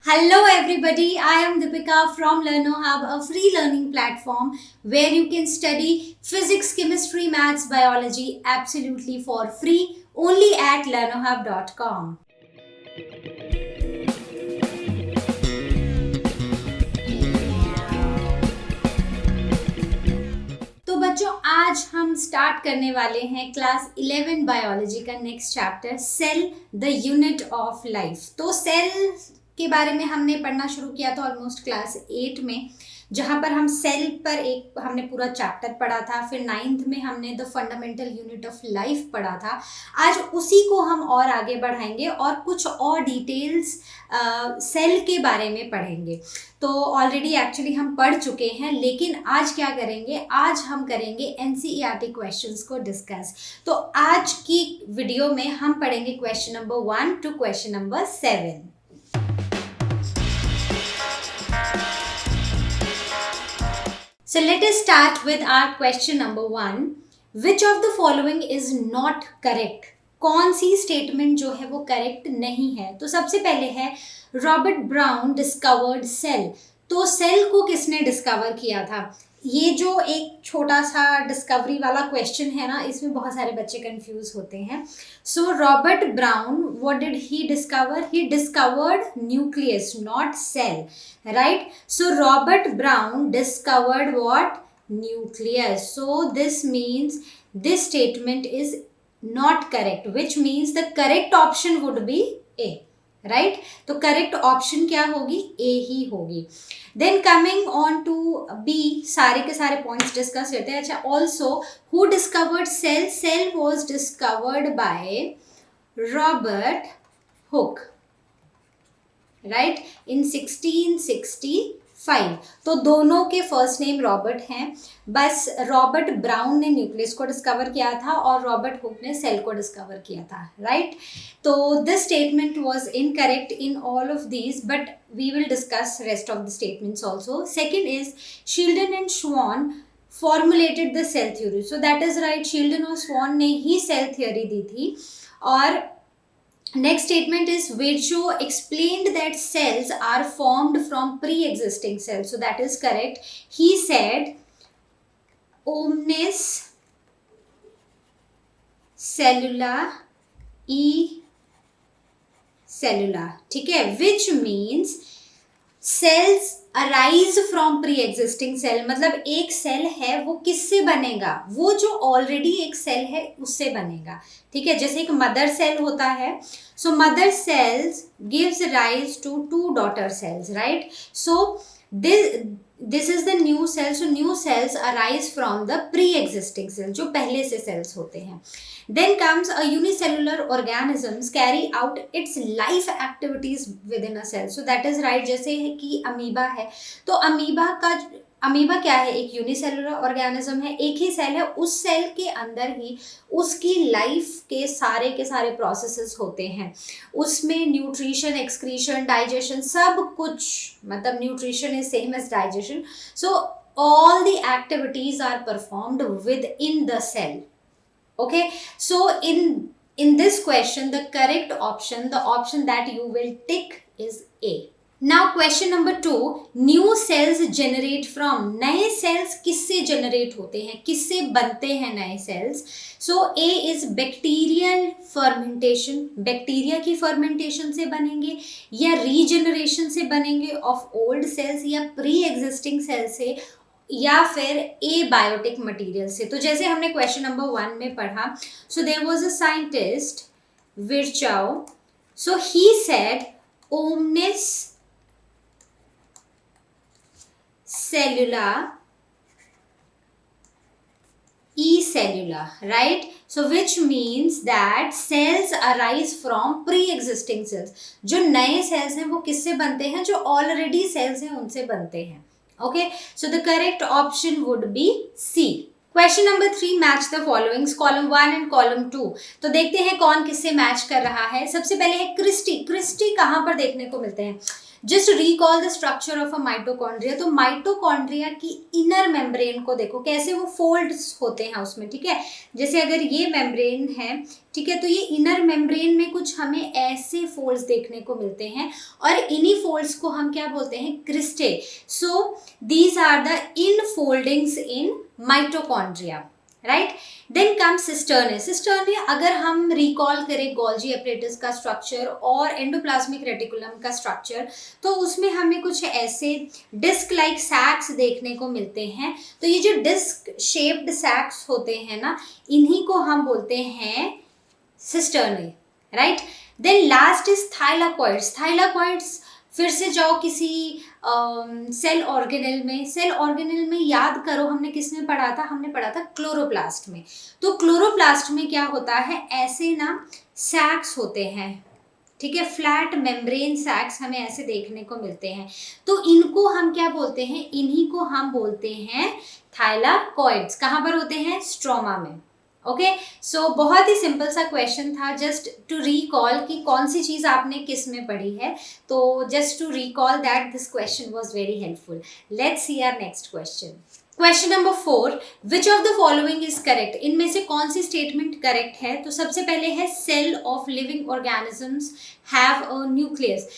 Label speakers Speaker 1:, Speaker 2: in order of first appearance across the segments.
Speaker 1: Hello everybody, I am Deepika from LearnoHub, a free learning platform where you can study physics, chemistry, maths, biology absolutely for free only at learnohub.com. तो बच्चों आज हम start करने वाले हैं class 11 biology का next chapter cell the unit of life. तो cell के बारे में हमने पढ़ना शुरू किया था ऑलमोस्ट क्लास 8 में, जहां पर हम सेल पर हमने पूरा चैप्टर पढ़ा था। फिर 9th में हमने the fundamental unit of life पढ़ा था। आज उसी को हम और आगे बढ़ाएंगे और कुछ और डिटेल्स सेल के बारे में पढ़ेंगे। तो ऑलरेडी एक्चुअली हम पढ़ चुके हैं, लेकिन आज क्या करेंगे, आज हम करेंगे एनसीईआरटी क्वेश्चंस को डिस्कस। तो आज की वीडियो में हम पढ़ेंगे question number 1 to question number 7। So let us start with our question number 1. Which of the following is not correct? कौन सी स्टेटमेंट जो है वो करेक्ट नहीं है? तो सबसे पहले है रॉबर्ट ब्राउन डिस्कवर्ड सेल। तो सेल को किसने डिस्कवर किया था? ये जो एक छोटा सा डिस्कवरी वाला क्वेश्चन है ना, इसमें बहुत सारे बच्चे कंफ्यूज होते हैं। So Robert Brown, what did he discover? He discovered nucleus, not cell, right? So Robert Brown discovered what? Nucleus. So this means this statement is not correct, which means the correct option would be A, right? तो correct option क्या होगी? A ही होगी। Then coming on to B, सारे के सारे points discuss करते हैं। अच्छा, also who discovered cell? Cell was discovered by Robert Hooke, right, in 1665। तो दोनों के फर्स्ट नेम रॉबर्ट हैं, बस रॉबर्ट ब्राउन ने न्यूक्लियस को डिस्कवर किया था और रॉबर्ट हुक ने सेल को डिस्कवर किया था, राइट? तो this statement was incorrect in all of these, but we will discuss rest of the statements also. Second is Schleiden and Schwann formulated the cell theory. So that is right, Schleiden और Schwann ने ही cell theory दी थी। और next statement is Virchow explained that cells are formed from pre-existing cells. So that is correct. He said omnis cellula e cellula, ठीक है, which means cells arise from pre existing cell. मतलब एक cell है वो किससे बनेगा? वो जो ऑलरेडी एक सेल है उससे बनेगा, ठीक है। जैसे एक मदर सेल होता है, so mother cells gives rise to 2 daughter cells, right? So this is the new cell. So new cells arise from the pre existing cell, जो पहले से सेल्स होते हैं। Then comes a unicellular organisms carry out its life activities within a cell. So that is right. जैसे है कि amoeba है, तो अमीबा क्या है? एक यूनिसेलुलर ऑर्गेनिज्म है, एक ही सेल है, उस सेल के अंदर ही उसकी लाइफ के सारे प्रोसेसेस होते हैं। उसमें न्यूट्रिशन, एक्सक्रीशन, डाइजेशन, सब कुछ, मतलब nutrition is same as digestion. So all the activities are performed within the cell. Okay, so in this question the correct option, the option that you will tick is A. Now question number 2, new cells generate from। नए cells किससे generate होते हैं, किससे बनते हैं नए cells? So A is bacterial fermentation, bacteria की fermentation से बनेंगे, या regeneration से बनेंगे of old cells, या pre-existing cells से, या फिर ए बायोटिक मटेरियल से। तो जैसे हमने क्वेश्चन नंबर 1 में पढ़ा, so there was a scientist Virchow, so he said omnis cellula e cellula, right? So which means that cells arise from pre existing cells. जो नए सेल्स हैं वो किससे बनते हैं? जो ऑलरेडी सेल्स हैं उनसे बनते हैं। Okay, so the correct option would be C. Question number 3, match the followings, column 1 and column 2. तो देखते हैं कौन किससे मैच कर रहा है। सबसे पहले है क्रिस्टी। क्रिस्टी कहाँ पर देखने को मिलते हैं? Just recall the structure of a mitochondria. तो माइटोकॉन्ड्रिया की इनर मेम्ब्रेन को देखो कैसे वो फोल्ड्स होते हैं उसमें, ठीक है। जैसे अगर ये मेम्ब्रेन है, ठीक है, तो ये इनर मेम्ब्रेन में कुछ हमें ऐसे फोल्ड्स देखने को मिलते हैं और इन्हीं फोल्ड्स को हम क्या बोलते हैं, cristae. So these are the infoldings in mitochondria, right. Then come cisternae. Cisternae अगर हम रिकॉल करें गोल्जी एपरेटस का स्ट्रक्चर और एंडोप्लाज्मिक रेटिकुलम का स्ट्रक्चर, तो उसमें हमें कुछ ऐसे डिस्क लाइक सैक्स देखने को मिलते हैं। तो ये जो डिस्क शेप्ड सैक्स होते हैं ना, इन्हीं को हम बोलते हैं cisternae, right. Then last is thylakoids. Thylakoids फिर से जाओ किसी सेल ऑर्गेनेल में। सेल ऑर्गेनेल में याद करो हमने किस में पढ़ा था, हमने पढ़ा था क्लोरोप्लास्ट में। तो क्लोरोप्लास्ट में क्या होता है, ऐसे ना सैक्स होते हैं, ठीक है, फ्लैट मेम्ब्रेन सैक्स हमें ऐसे देखने को मिलते हैं। तो इनको हम क्या बोलते हैं, इन्हीं को हम बोलते हैं थाइलाकॉइड्स। कहाँ पर होते हैं, स्ट्रोमा में। ओके, सो बहुत ही सिंपल सा क्वेश्चन था, जस्ट टू रिकॉल कि कौन सी चीज आपने किस में पढ़ी है। तो just to recall that this question was very helpful. Let's see our next question. Question number 4, which of the following is correct. इनमें से कौन सी स्टेटमेंट करेक्ट है। तो सबसे पहले है cell of living organisms have a nucleus.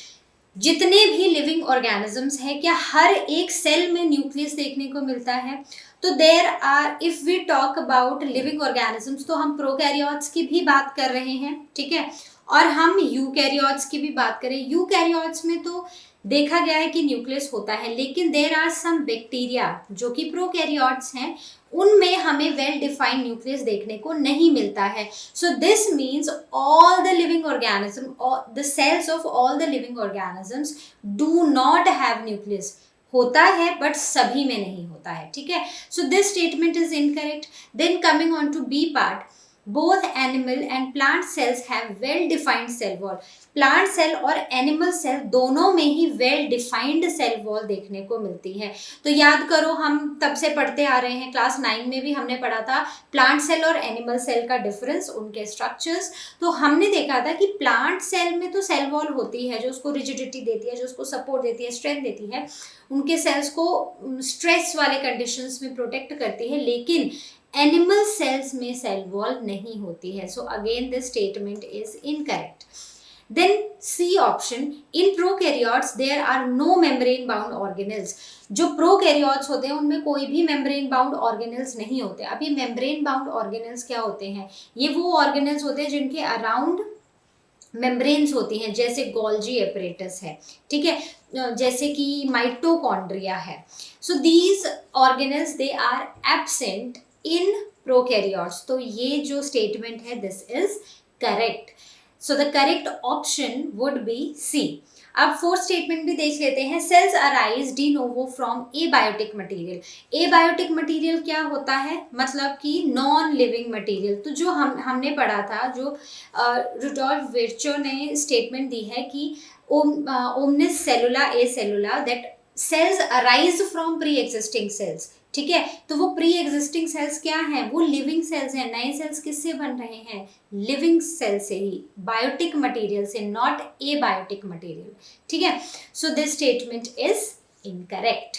Speaker 1: जितने भी लिविंग ऑर्गेनिजम्स हैं, क्या हर एक सेल में न्यूक्लियस देखने को मिलता है। तो there are, if we talk about living organisms, तो हम प्रोकैरियोट्स की भी बात कर रहे हैं, ठीक है, और हम यूकैरियोट्स की भी बात करें। यूकैरियोट्स में तो देखा गया है कि न्यूक्लियस होता है, लेकिन देयर आर सम बैक्टीरिया जो कि प्रोकैरियोट्स हैं, उनमें हमें वेल डिफाइंड न्यूक्लियस देखने को नहीं मिलता है। So this means all the living organism, the cells of all the living organisms do not have nucleus. होता है बट सभी में नहीं होता है, ठीक है। So this statement is incorrect. Then coming on to B part, both animal and plant cells have well defined cell wall। Plant cell और एनिमल सेल दोनों में ही वेल डिफाइंड सेल वॉल देखने को मिलती है। तो याद करो, हम तब से पढ़ते आ रहे हैं, क्लास 9 में भी हमने पढ़ा था प्लांट सेल और एनिमल सेल का डिफरेंस, उनके स्ट्रक्चर्स। तो हमने देखा था कि प्लांट सेल में तो सेल वॉल होती है जो उसको रिजिडिटी देती है, जो उसको सपोर्ट देती है, स्ट्रेंथ देती है, उनके सेल्स को स्ट्रेस वाले कंडीशंस में प्रोटेक्ट करती है, लेकिन एनिमल सेल्स में सेल वॉल नहीं होती है। So again this statement is incorrect. Then C option, in prokaryotes there are no membrane bound organelles. जो प्रोकैरियोट्स होते हैं उनमें कोई भी मेम्ब्रेन बाउंड ऑर्गेनेल्स नहीं होते। अब ये मेम्ब्रेन बाउंड ऑर्गेनेल्स क्या होते हैं, ये वो ऑर्गेनेल्स होते हैं जिनके अराउंड मेम्ब्रेन्स होती हैं, जैसे गोल्जी एपरेटस है, ठीक है, जैसे कि माइटोकॉन्ड्रिया है। So these organelles they are absent in prokaryotes. तो ये जो स्टेटमेंट है this is correct. So the correct option would be C. अब फोर्थ स्टेटमेंट भी देख लेते हैं। Cells arise de novo from abiotic material. Abiotic material क्या होता है, मतलब कि नॉन लिविंग मटेरियल। तो जो हमने पढ़ा था, जो रुडोल्फ विर्चो ने स्टेटमेंट दी है कि omnis cellula e cellula, that cells arise from pre existing cells, ठीक है। तो वो प्री एग्जिस्टिंग सेल्स क्या हैं, वो लिविंग सेल्स हैं। नए सेल्स किससे बन रहे हैं, लिविंग सेल से ही, बायोटिक मटेरियल से, नॉट एबायोटिक मटेरियल, ठीक है। So this statement is incorrect.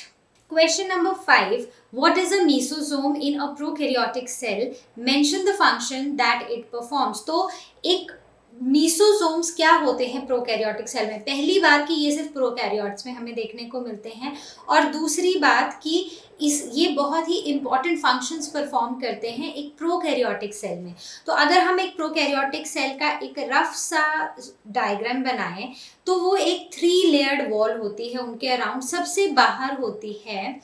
Speaker 1: Question number 5, what is a mesosome in a prokaryotic cell? Mention the function that it performs। तो एक मीसोसोम्स क्या होते हैं प्रोकैरियोटिक सेल में। पहली बात कि ये सिर्फ प्रोकैरियोट्स में हमें देखने को मिलते हैं, और दूसरी बात कि ये बहुत ही इंपॉर्टेंट फंक्शंस परफॉर्म करते हैं एक प्रोकैरियोटिक सेल में। तो अगर हम एक प्रोकैरियोटिक सेल का एक रफ सा डायग्राम बनाएं, तो वो एक 3 लेयर्ड वॉल होती है, उनके अराउंड सबसे बाहर होती है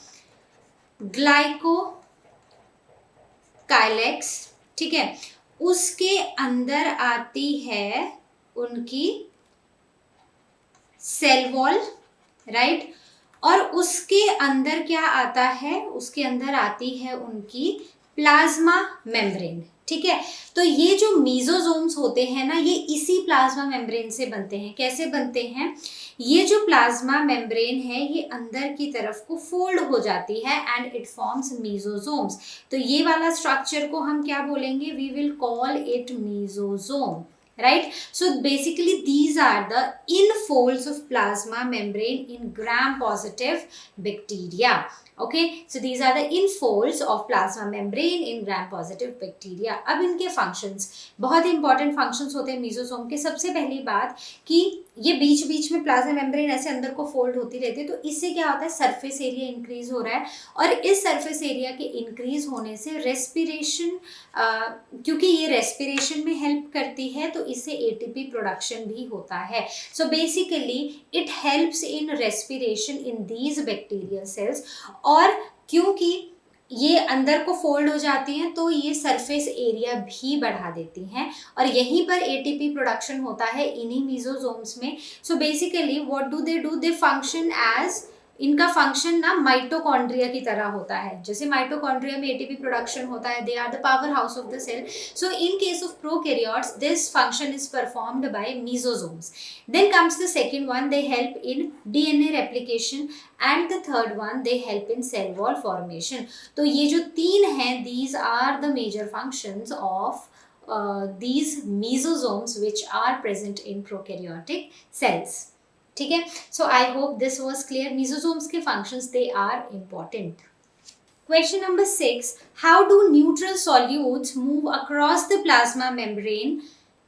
Speaker 1: ग्लाइकोकाइलेक्स, ठीक है, उसके अंदर आती है उनकी सेल वॉल, राइट, और उसके अंदर क्या आता है, उसके अंदर आती है उनकी प्लाज्मा मेम्ब्रेन, ठीक है। तो ये जो मीजोसोम्स होते हैं ना, ये इसी प्लाज्मा मेम्ब्रेन से बनते हैं। कैसे बनते हैं, ये जो प्लाज्मा मेम्ब्रेन है ये अंदर की तरफ को फोल्ड हो जाती है एंड इट फॉर्म्स मीजोसोम्स। तो ये वाला स्ट्रक्चर को हम क्या बोलेंगे, we will call it mesosome, right? So basically these are the infolds of plasma membrane in gram positive bacteria. Okay, so these are the infolds of plasma membrane in gram positive bacteria. अब इनके functions, बहुत ही important functions होते हैं mesosome के. सबसे पहली बात कि ये बीच बीच में प्लाज्मा मेम्ब्रेन ऐसे अंदर को फोल्ड होती रहती है, तो इससे क्या होता है, सरफेस एरिया इंक्रीज हो रहा है, और इस सरफेस एरिया के इंक्रीज होने से रेस्पिरेशन, क्योंकि ये रेस्पिरेशन में हेल्प करती है तो इससे एटीपी प्रोडक्शन भी होता है. So basically it helps in respiration in these bacterial cells. और क्योंकि ये अंदर को फोल्ड हो जाती हैं तो ये सरफेस एरिया भी बढ़ा देती हैं, और यहीं पर एटीपी प्रोडक्शन होता है इन्हीं मीजोसोम्स में. So basically what do, they function as, इनका फंक्शन ना माइटोकॉन्ड्रिया की तरह होता है. जैसे माइटोकॉन्ड्रिया में एटीपी प्रोडक्शन होता है, they are the power house of the cell. So in case of prokaryotes this function is performed by mesosomes. Then comes the second one, they help in DNA replication, and the third one they help in cell wall formation. तो ये जो तीन हैं, these are the major functions of these mesosomes which are present in prokaryotic cells. ठीक है, so I hope this was clear. Mesosomes के functions they are important. Question number 6. How do neutral solutes move across the plasma membrane?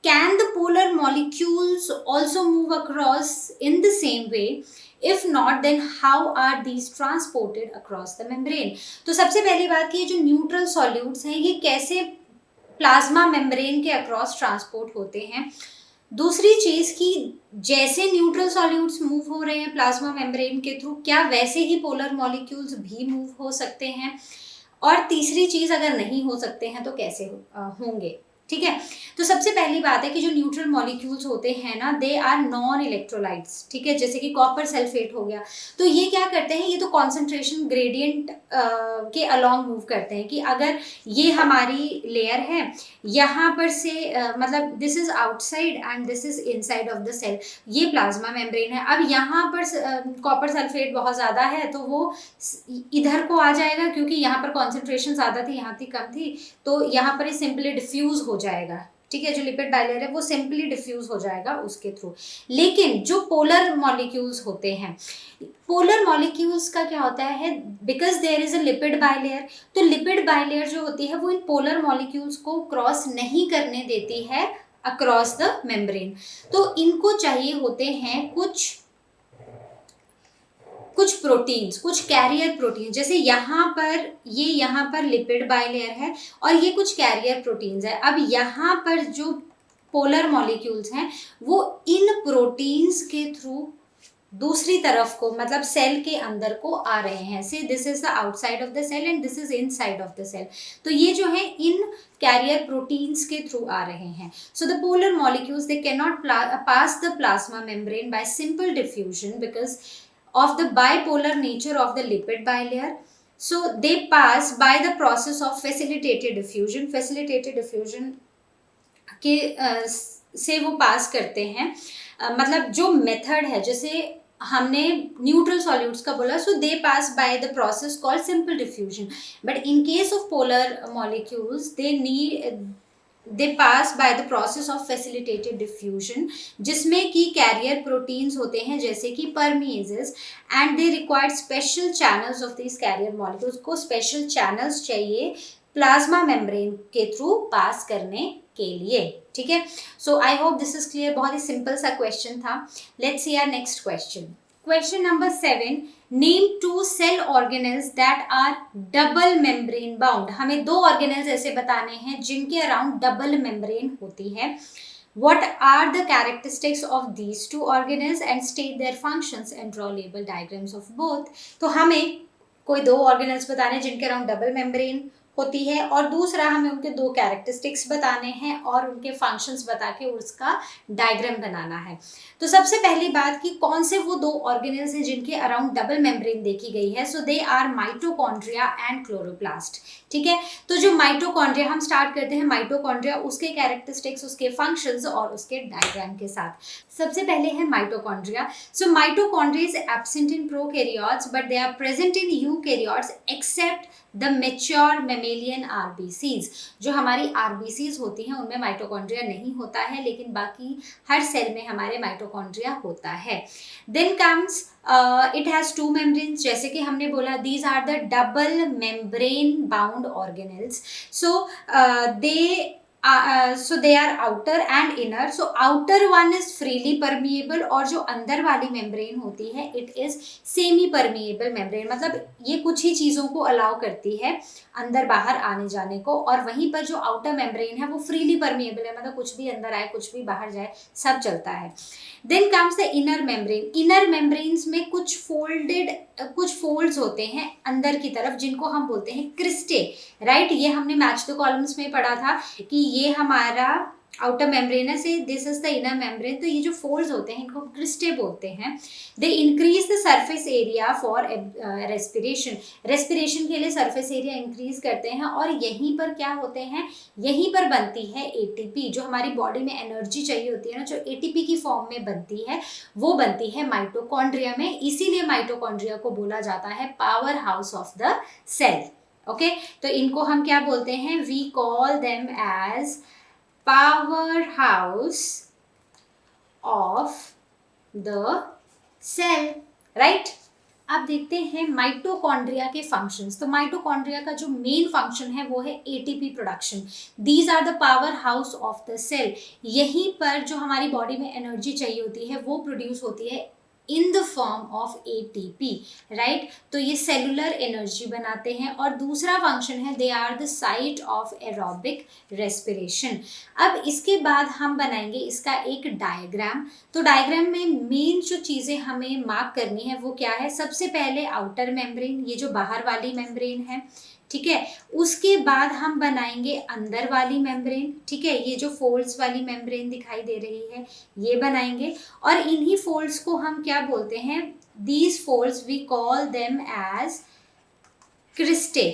Speaker 1: Can the polar molecules also move across in the same way? If not, then how are these transported across the membrane? तो सबसे पहली बात कि ये जो neutral solutes हैं ये कैसे प्लाज्मा मेम्ब्रेन के अक्रॉस ट्रांसपोर्ट होते हैं. दूसरी चीज कि जैसे न्यूट्रल सॉल्यूट्स मूव हो रहे हैं प्लाज्मा मेम्ब्रेन के थ्रू, क्या वैसे ही पोलर मॉलिक्यूल्स भी मूव हो सकते हैं. और तीसरी चीज, अगर नहीं हो सकते हैं तो कैसे होंगे. ठीक है, तो सबसे पहली बात है कि जो न्यूट्रल मॉलिक्यूल्स होते हैं ना, दे आर नॉन इलेक्ट्रोलाइट्स. ठीक है, जैसे कि कॉपर सल्फेट हो गया, तो ये क्या करते हैं, ये तो कॉन्सेंट्रेशन ग्रेडियंट के अलॉन्ग मूव करते हैं. कि अगर ये हमारी लेयर है, यहाँ पर से मतलब this is outside and this is inside of the cell, ये प्लाज्मा मेम्ब्रेन है. अब यहाँ पर कॉपर सल्फेट बहुत ज़्यादा है तो वो इधर को आ जाएगा, क्योंकि यहाँ पर कॉन्सेंट्रेशन ज़्यादा थी, यहाँ थी कम थी, तो यहाँ पर सिंपली डिफ्यूज हो जाएगा. ठीक है, जो लिपिड बाइलेयर है वो सिंपली डिफ्यूज हो जाएगा उसके थ्रू. लेकिन जो पोलर मॉलिक्यूल्स होते हैं, पोलर मॉलिक्यूल्स का क्या होता है, because there is a lipid bilayer, तो लिपिड बाइलेयर जो होती है वो इन पोलर मॉलिक्यूल्स को क्रॉस नहीं करने देती है अक्रॉस द मेम्ब्रेन. तो इनको चाहिए होते हैं कुछ प्रोटीन्स, कुछ कैरियर प्रोटीन. जैसे यहाँ पर लिपिड बाइलेयर है और ये कुछ कैरियर प्रोटीन्स है. अब यहाँ पर जो पोलर मॉलिक्यूल्स हैं वो इन प्रोटीन्स के थ्रू दूसरी तरफ को, मतलब सेल के अंदर को आ रहे हैं. So this is the outside of the cell and this is inside of the cell. तो ये जो है इन कैरियर प्रोटीन्स के थ्रू आ रहे हैं. So the polar molecules they can not pass the plasma membrane by simple diffusion because of the bipolar nature of the lipid bilayer. So they pass by the process of facilitated diffusion. Facilitated diffusion के से वो पास करते हैं. मतलब जो method है, जैसे हमने न्यूट्रल सॉल्यूट्स का बोला, so they pass by the process called simple diffusion. But in case of polar molecules they pass by the process of facilitated diffusion, जिसमें कि कैरियर प्रोटीन्स होते हैं जैसे कि permeases, and they required special channels of this carrier molecules. को special channels चाहिए plasma membrane के through pass करने के लिए. ठीक है, so I hope this is clear. बहुत ही सिंपल सा क्वेश्चन था. Let's see our next question. Question number 7. Name 2 cell organelles that are double membrane bound. हमें 2 organelles ऐसे बताने हैं जिनके अराउंड डबल मेम्ब्रेन होती है. What are the characteristics of these 2 organelles and state their functions and draw label diagrams of both. तो हमें कोई 2 organelles बताने हैं जिनके अराउंड डबल मेम्ब्रेन होती है, और दूसरा हमें उनके 2 कैरेक्टरिस्टिक्स बताने हैं और उनके फंक्शंस बता के उसका डायग्राम बनाना है. तो सबसे पहली बात कि कौन से वो 2 ऑर्गेनेल्स हैं जिनके अराउंड डबल मेम्ब्रेन देखी गई है. So they are mitochondria and chloroplast. ठीक है, तो जो माइटोकॉन्ड्रिया, हम स्टार्ट करते हैं माइटोकॉन्ड्रिया, उसके कैरेक्टरिस्टिक्स, उसके फंक्शंस और उसके डायग्राम के साथ. सबसे पहले है mitochondria. So mitochondria is absent in prokaryotes but they are present in eukaryotes except the mature mammalian RBCs, जो हमारी आरबीसीज होती हैं उनमें माइटोकॉन्ड्रिया नहीं होता है, लेकिन बाकी हर सेल में हमारे माइटोकॉन्ड्रिया होता है. Then comes it has two membranes, जैसे कि हमने बोला these are the double membrane bound organelles. So they are outer and inner. So outer one is freely permeable, और जो अंदर वाली मेम्ब्रेन होती है it is semi permeable membrane. मतलब ये कुछ ही चीज़ों को अलाउ करती है अंदर बाहर आने जाने को, और वहीं पर जो आउटर मेम्ब्रेन है वो फ्रीली परमिएबल है, मतलब कुछ भी अंदर आए कुछ भी बाहर जाए सब चलता है. Then comes the inner membrane. Inner membranes में कुछ फोल्ड्स होते हैं अंदर की तरफ, जिनको हम बोलते हैं क्रिस्टे. राइट, ये हमने मैच द कॉलम्स में पढ़ा था कि ये हमारा आउटर मेम्ब्रेन है, से this is the inner membrane. तो ये जो फोल्ड्स होते हैं इनको क्रिस्टे बोलते हैं. They increase the surface area for respiration के लिए सरफेस एरिया इंक्रीज करते हैं, और यहीं पर क्या होते हैं, यहीं पर बनती है एटीपी, जो हमारी बॉडी में एनर्जी चाहिए होती है ना, जो एटीपी की फॉर्म में बनती है वो बनती है माइटोकॉन्ड्रिया में. इसीलिए माइटोकॉन्ड्रिया को बोला जाता है power house of the cell. Okay, तो इनको हम क्या बोलते हैं, we call them as powerhouse of the cell. Right, अब देखते हैं माइटोकॉन्ड्रिया के फंक्शंस. तो माइटोकॉन्ड्रिया का जो मेन फंक्शन है वो है ATP production. These are the power house of the cell. यहीं पर जो हमारी बॉडी में एनर्जी चाहिए होती है वो प्रोड्यूस होती है in the form of ATP. Right, तो ये सेलुलर एनर्जी बनाते हैं. और दूसरा फंक्शन है, they are the site of aerobic respiration. अब इसके बाद हम बनाएंगे इसका एक डायग्राम. तो डायग्राम में मेन जो चीज़ें हमें मार्क करनी है वो क्या है, सबसे पहले आउटर मेम्ब्रेन, ये जो बाहर वाली मेम्ब्रेन है, ठीक है. उसके बाद हम बनाएंगे अंदर वाली मेम्ब्रेन, ठीक है, ये जो फोल्ड्स वाली मेम्ब्रेन दिखाई दे रही है ये बनाएंगे. और इन्हीं फोल्ड्स को हम क्या बोलते हैं, these folds we call them as cristae.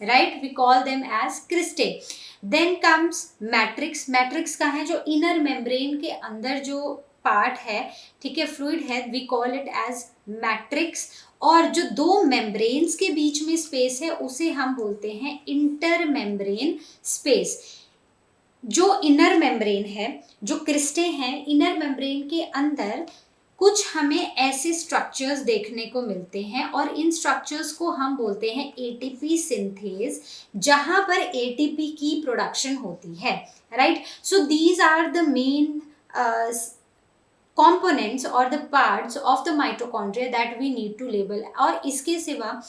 Speaker 1: Right, we call them as cristae. Then comes matrix. Matrix का है जो इनर मेम्ब्रेन के अंदर जो पार्ट है, ठीक है, फ्लूइड है, we call it as matrix. और जो दो मेम्ब्रेन्स के बीच में स्पेस है उसे हम बोलते हैं इंटर मेम्ब्रेन स्पेस. जो इनर मेम्ब्रेन है, जो क्रिस्टे हैं, इनर मेम्ब्रेन के अंदर कुछ हमें ऐसे स्ट्रक्चर्स देखने को मिलते हैं, और इन स्ट्रक्चर्स को हम बोलते हैं एटीपी सिंथेज, जहां पर एटीपी की प्रोडक्शन होती है. Right, so these are the main components or the parts of the mitochondria that we need to label. और इसके सिवा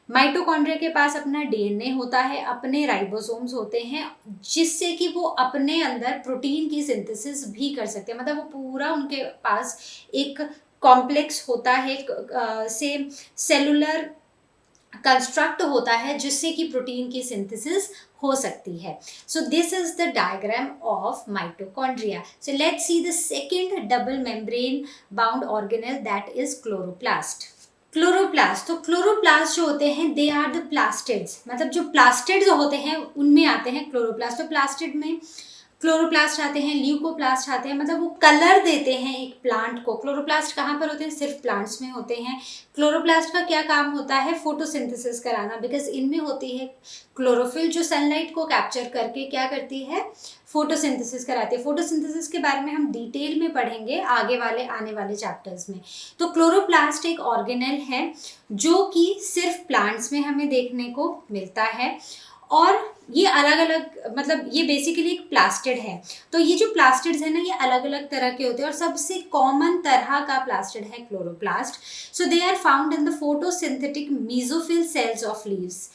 Speaker 1: माइटोकॉन्ड्रिया के पास अपना डीएनए होता है, अपने राइबोसोम्स होते हैं, जिससे कि वो अपने अंदर प्रोटीन की सिंथेसिस भी कर सकते हैं. मतलब वो पूरा उनके पास एक कॉम्प्लेक्स होता है, से सेलुलर कंस्ट्रक्ट होता है जिससे कि प्रोटीन की सिंथेसिस हो सकती है. So this is the diagram of mitochondria. So let's see the second double membrane bound organelle, that is chloroplast. Chloroplast, तो क्लोरोप्लास्ट जो होते हैं दे आर द प्लास्टिड्स. मतलब जो प्लास्टिड्स होते हैं उनमें आते हैं क्लोरोप्लास्ट. तो प्लास्टिड में क्लोरोप्लास्ट आते हैं, ल्यूकोप्लास्ट आते हैं, मतलब वो कलर देते हैं एक प्लांट को. क्लोरोप्लास्ट कहाँ पर होते हैं, सिर्फ प्लांट्स में होते हैं. क्लोरोप्लास्ट का क्या काम होता है, फोटोसिंथेसिस कराना, बिकॉज इनमें होती है क्लोरोफिल जो सनलाइट को कैप्चर करके क्या करती है, फोटोसिंथेसिस कराती है. फोटोसिंथेसिस के बारे में हम डिटेल में पढ़ेंगे आगे वाले आने वाले चैप्टर्स में. तो क्लोरोप्लास्ट एक ऑर्गेनेल है जो कि सिर्फ प्लांट्स में हमें देखने को मिलता है, और ये अलग अलग, मतलब ये बेसिकली एक प्लास्टिड है. तो ये जो प्लास्टिड्स है ना, ये अलग अलग तरह के होते हैं, और सबसे कॉमन तरह का प्लास्टिड है chloroplast. So they are found in the photosynthetic mesophyll cells of leaves.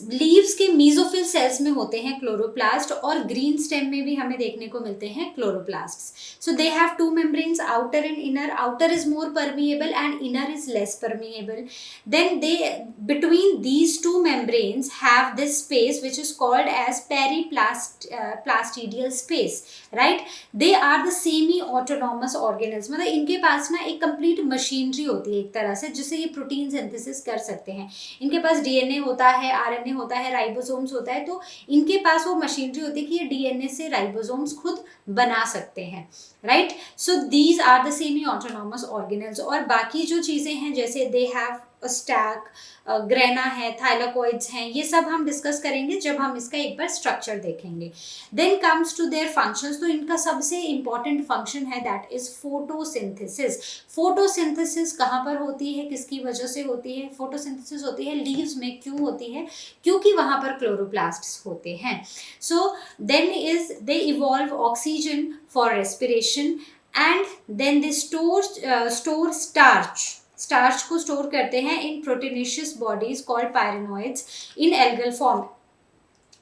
Speaker 1: Leaves के मीजोफिल सेल्स में होते हैं क्लोरोप्लास्ट, और ग्रीन स्टेम में भी हमें देखने को मिलते हैं chloroplasts. So they have two membranes, outer and inner. Outer is more permeable and inner is less permeable. Then they between these two membranes have this space which is called as periplastidial space. Right, they are the semi autonomous organelles. मतलब इनके पास ना एक complete machinery होती है एक तरह से, जिससे ये प्रोटीन सिंथेसिस कर सकते हैं. इनके पास डीएनए होता है, आरएनए होता है, राइबोसोम्स होता है. तो इनके पास वो मशीनरी होती है कि ये डीएनए से राइबोसोम्स खुद बना सकते हैं. Right. So these are the semi autonomous organelles. और बाकी जो चीज़ें हैं जैसे they have a stack, grana है, थाइलाकोइड्स हैं, ये सब हम डिस्कस करेंगे जब हम इसका एक बार स्ट्रक्चर देखेंगे. Then comes to their functions. तो इनका सबसे इंपॉर्टेंट फंक्शन है दैट इज फोटोसिंथेसिस. फोटोसिंथेसिस कहाँ पर होती है, किसकी वजह से होती है? फोटोसिंथेसिस होती है लीव्स में. क्यों होती है? क्योंकि वहाँ पर क्लोरोप्लास्ट्स होते हैं. So then is they evolve oxygen for respiration and then they store starch को स्टोर करते हैं in proteinaceous bodies called pyrenoids in algal form.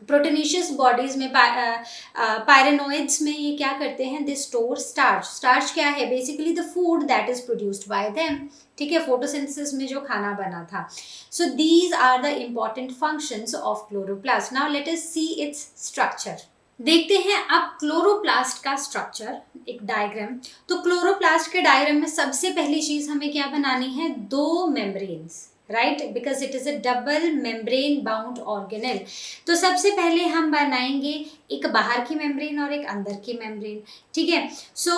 Speaker 1: Proteinaceous bodies में पायरेनोइड्स में ये क्या करते हैं? दे स्टोर स्टार्च. स्टार्च क्या है? Basically the food that is produced by them. ठीक है, फोटोसिंथेसिस में जो खाना बना था. So these are the important functions of chloroplast. Now let us see its structure. देखते हैं अब क्लोरोप्लास्ट का स्ट्रक्चर, एक डायग्राम. तो क्लोरोप्लास्ट के डायग्राम में सबसे पहली चीज हमें क्या बनानी है? दो membranes, right, because it is a double membrane bound organelle. तो सबसे पहले हम बनाएंगे एक बाहर की मेम्ब्रेन और एक अंदर की मेम्ब्रेन. ठीक है. So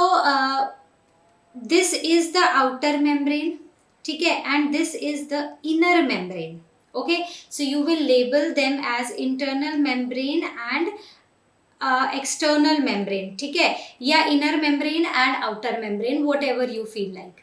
Speaker 1: this is the outer membrane. ठीक है, and this is the inner membrane. Okay, so you will label them as internal membrane and external membrane. ठीक है, या inner membrane and outer membrane, whatever you feel like.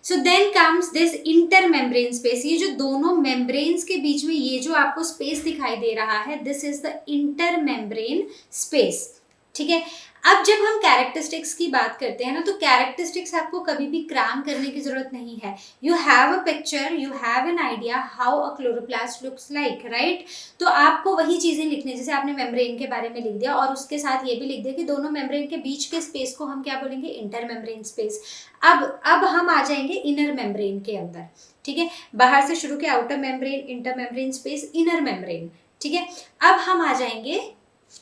Speaker 1: So then comes this intermembrane space. ये जो दोनों membranes के बीच में ये जो आपको स्पेस दिखाई दे रहा है, this is the inter membrane space. ठीक है. अब जब हम कैरेक्टरिस्टिक्स की बात करते हैं ना, तो कैरेक्टरिस्टिक्स आपको कभी भी क्राम करने की जरूरत नहीं है. You have a picture, you have an idea how a chloroplast looks like, right. तो आपको वही चीजें लिखनी है, जैसे आपने मेम्ब्रेन के बारे में लिख दिया और उसके साथ ये भी लिख दिया कि दोनों मेम्ब्रेन के बीच के स्पेस को हम क्या बोलेंगे? Inter membrane space. अब हम आ जाएंगे इनर मेम्ब्रेन के अंदर. ठीक है, बाहर से शुरू के outer membrane, inter membrane space, inner membrane. ठीक है, अब हम आ जाएंगे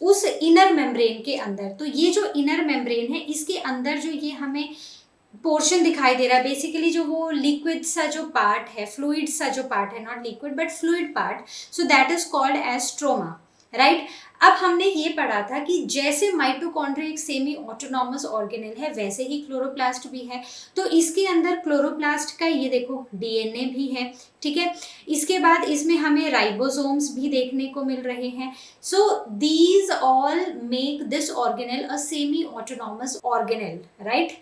Speaker 1: उस इनर मेम्ब्रेन के अंदर. तो ये जो इनर मेम्ब्रेन है, इसके अंदर जो ये हमें पोर्शन दिखाई दे रहा है, बेसिकली जो वो लिक्विड सा जो पार्ट है, फ्लूइड सा जो पार्ट है, not liquid but fluid part, so that is called as stroma, right. अब हमने ये पढ़ा था कि जैसे माइटोकॉन्ड्रिया एक सेमी ऑटोनॉमस ऑर्गेनल है, वैसे ही क्लोरोप्लास्ट भी है. तो इसके अंदर क्लोरोप्लास्ट का ये देखो डीएनए भी है. ठीक है, इसके बाद इसमें हमें राइबोसोम्स भी देखने को मिल रहे हैं. So these all make this organelle a semi autonomous organelle, right.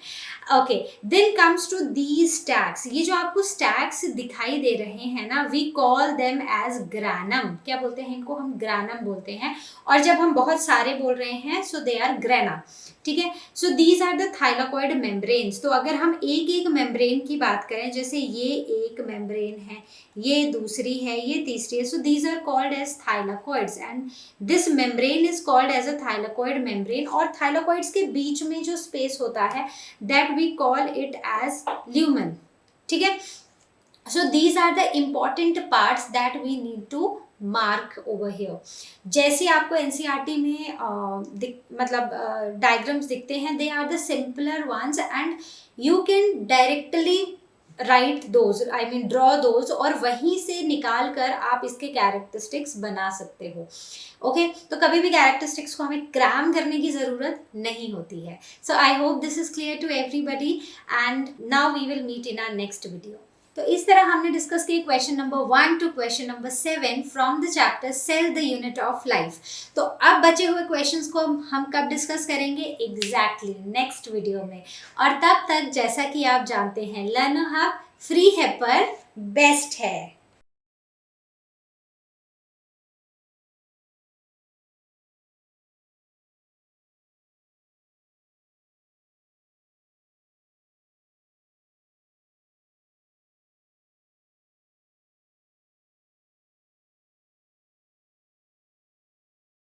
Speaker 1: Okay, then comes to these stacks. ये जो आपको स्टैक्स दिखाई दे रहे हैं ना, we call them as granum. क्या बोलते हैं इनको? हम ग्रैनम बोलते हैं. और जब हम बहुत सारे बोल रहे हैं, सो दे आर ग्रेना. ठीक है. So these are the thylakoid membranes. तो अगर हम एक एक मेम्ब्रेन की बात करें, जैसे ये एक मेम्ब्रेन है, ये दूसरी है, ये तीसरी है, so these are called as thylakoids and this membrane is called as a thylakoid membrane. और थाइलाकॉइड्स के बीच में जो स्पेस होता है, that we call it as lumen. ठीक है. So these are the important parts that we need to mark over here. जैसे आपको एनसीईआरटी में मतलब डायग्राम्स दिखते हैं, they are the simpler ones and you can directly write those, I mean draw those, और वहीं से निकाल कर आप इसके कैरेक्टरिस्टिक्स बना सकते हो. ओके, तो कभी भी कैरेक्टरिस्टिक्स को हमें क्रैम करने की ज़रूरत नहीं होती है. So I hope this is clear to everybody and now we will meet in our next video. तो इस तरह हमने डिस्कस किए question number 1 to question number 7 from the chapter cell the unit of life. तो अब बचे हुए questions को हम कब डिस्कस करेंगे? एग्जैक्टली नेक्स्ट वीडियो में. और तब तक जैसा कि आप जानते हैं, लर्न हब फ्री है पर बेस्ट है.